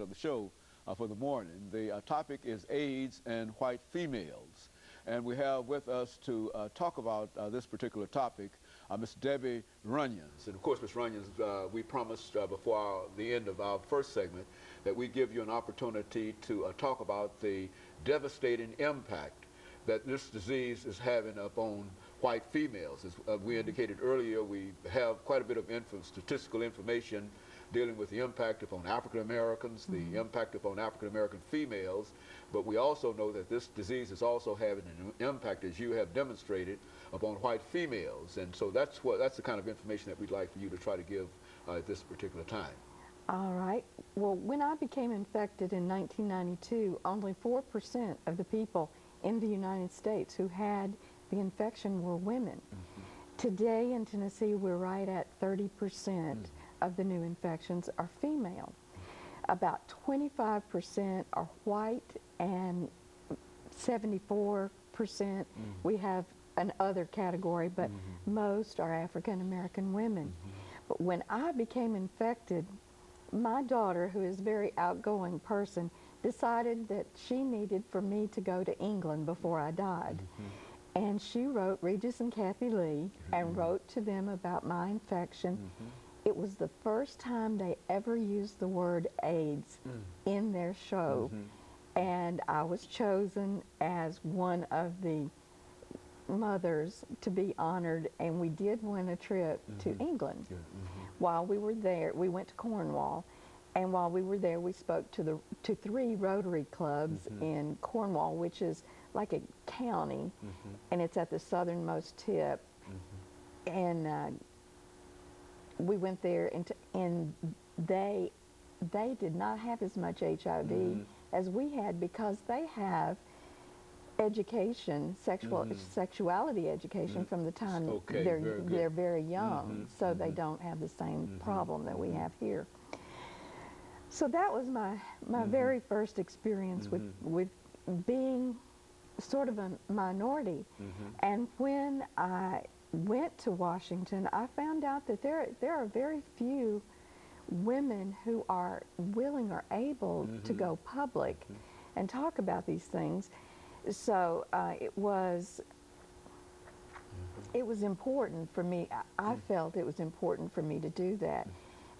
of the show for the morning. The topic is AIDS and white females. And we have with us to talk about this particular topic Miss DRunions2. And of course, Ms. Runions, we promised before the end of our first segment that we'd give you an opportunity to talk about the devastating impact that this disease is having upon white females. As we indicated earlier, we have quite a bit of statistical information dealing with the impact upon African Americans, the impact upon African American females, but we also know that this disease is also having an impact, as you have demonstrated, upon white females. And so that's the kind of information that we'd like for you to try to give at this particular time. All right. Well, when I became infected in 1992, only 4% of the people in the United States who had the infection were women. Today in Tennessee, we're right at 30% of the new infections are female. About 25% are white and 74% we have an other category, but most are African American women. But when I became infected, my daughter, who is a very outgoing person, decided that she needed for me to go to England before I died. And she wrote Regis and Kathy Lee and wrote to them about my infection. It was the first time they ever used the word AIDS in their show. And I was chosen as one of the mothers to be honored, and we did win a trip to England. While we were there, we went to Cornwall, and while we were there, we spoke to 3 Rotary clubs in Cornwall, which is like a county, and it's at the southernmost tip. And we went there, and they did not have as much HIV as we had, because they have education, sexuality education from the time they're very young, so they don't have the same problem that we have here. So that was my very first experience with being sort of a minority. And when I went to Washington, I found out that there are very few women who are willing or able to go public and talk about these things. So it was important for me. I felt it was important for me to do that.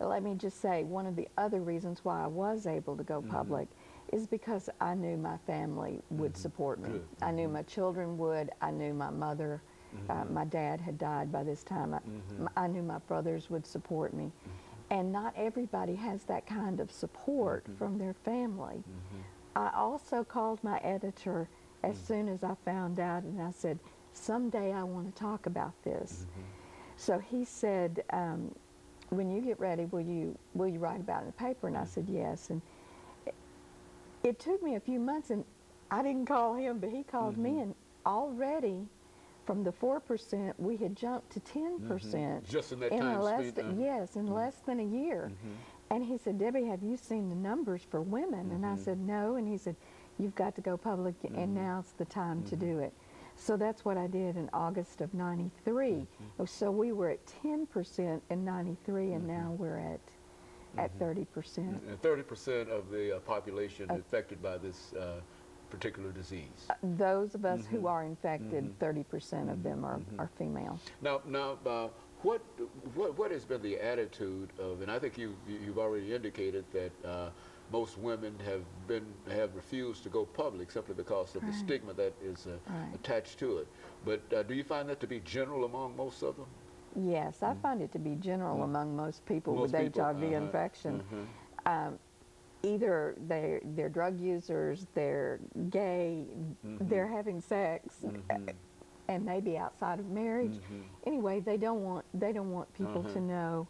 Let me just say, one of the other reasons why I was able to go public is because I knew my family would support me. I knew my children would. I knew my mother. My dad had died by this time. I knew my brothers would support me. And not everybody has that kind of support from their family. I also called my editor as soon as I found out, and I said, someday I want to talk about this. So he said, when you get ready, will you write about it in the paper? And I said, yes. And it took me a few months, and I didn't call him, but he called me, and already from the 4%, we had jumped to 10%. Just in that time yes, in less than a year. And he said, Debbie, have you seen the numbers for women? And I said, no. And he said, you've got to go public, and now's the time to do it. So that's what I did in August of '93. So we were at 10% in '93, and now we're at 30%. And 30% of the population affected by this particular disease. Those of us who are infected, 30% of them are female. Now, what has been the attitude of, and I think you've already indicated that most women have refused to go public simply because of the stigma that is attached to it. But do you find that to be general among most of them? Yes, I find it to be general among most people with HIV infection. Either they're drug users, they're gay, they're having sex, and maybe outside of marriage. Anyway, they don't want people to know,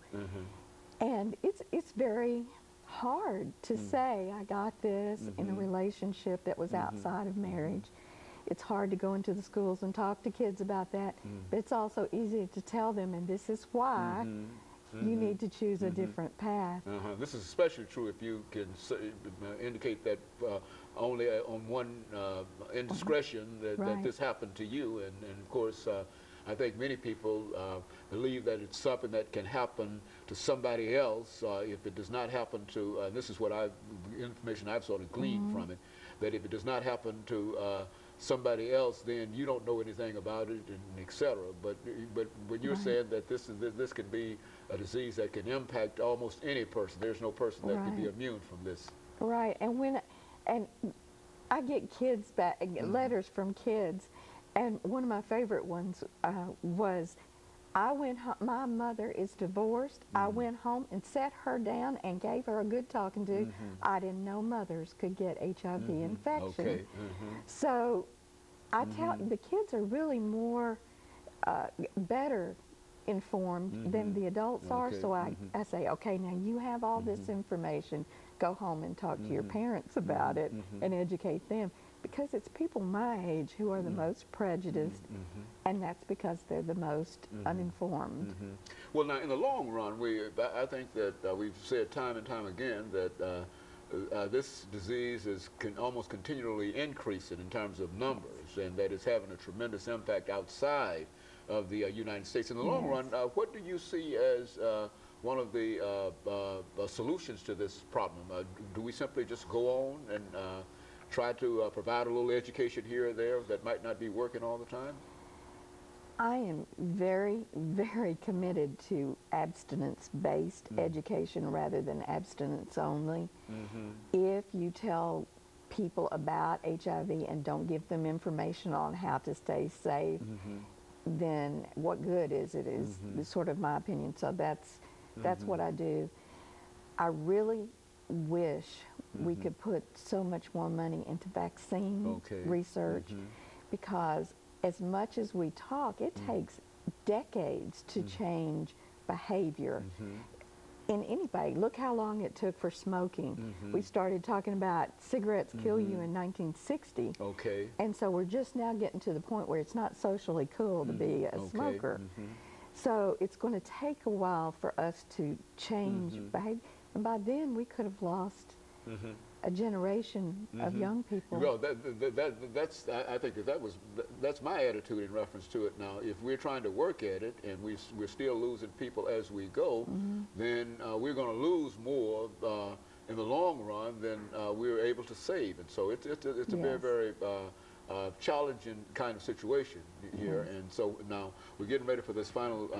and it's very hard to say I got this in a relationship that was outside of marriage. It's hard to go into the schools and talk to kids about that, but it's also easy to tell them, and this is why you need to choose a different path. This is especially true if you can indicate that only on one indiscretion that this happened to you, and of course I think many people believe that it's something that can happen to somebody else if it does not happen to, this is what information I've sort of gleaned from it, that if it does not happen to somebody else, then you don't know anything about it, and et cetera. But when you're saying that this can be a disease that can impact almost any person, there's no person that can be immune from this. Right, and I get kids back, letters from kids, and one of my favorite ones was, I went home, my mother is divorced, I went home and sat her down and gave her a good talking to. I didn't know mothers could get HIV infection. Okay. So I tell the kids are really more better informed than the adults are. So I say, okay, now you have all this information, go home and talk to your parents about it and educate them, because it's people my age who are the most prejudiced, and that's because they're the most uninformed. Well, now in the long run, I think that we've said time and time again that this disease is almost continually increasing in terms of numbers, and that it's having a tremendous impact outside of the United States. In the long run, what do you see as one of the solutions to this problem? Do we simply just go on and try to provide a little education here or there that might not be working all the time? I am very, very committed to abstinence-based education rather than abstinence only. If you tell people about HIV and don't give them information on how to stay safe, then what good is it, is sort of my opinion. So that's what I do. I really wish we could put so much more money into vaccine research, because as much as we talk, it takes decades to change behavior in anybody. Look how long it took for smoking. We started talking about cigarettes kill you in 1960. And so we're just now getting to the point where it's not socially cool to be a smoker. So it's going to take a while for us to change behavior. And by then we could have lost a generation of young people. Well, I think that's my attitude in reference to it. Now, if we're trying to work at it and we're still losing people as we go, then we're going to lose more in the long run than we're able to save. And so it's a very, very challenging kind of situation here. And so now we're getting ready for this final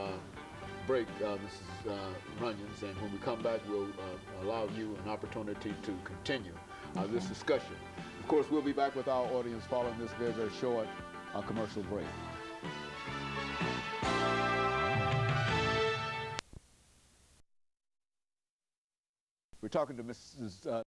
break, Mrs. Runions, and when we come back, we'll allow you an opportunity to continue this discussion. Of course, we'll be back with our audience following this very, very short commercial break. We're talking to Mrs.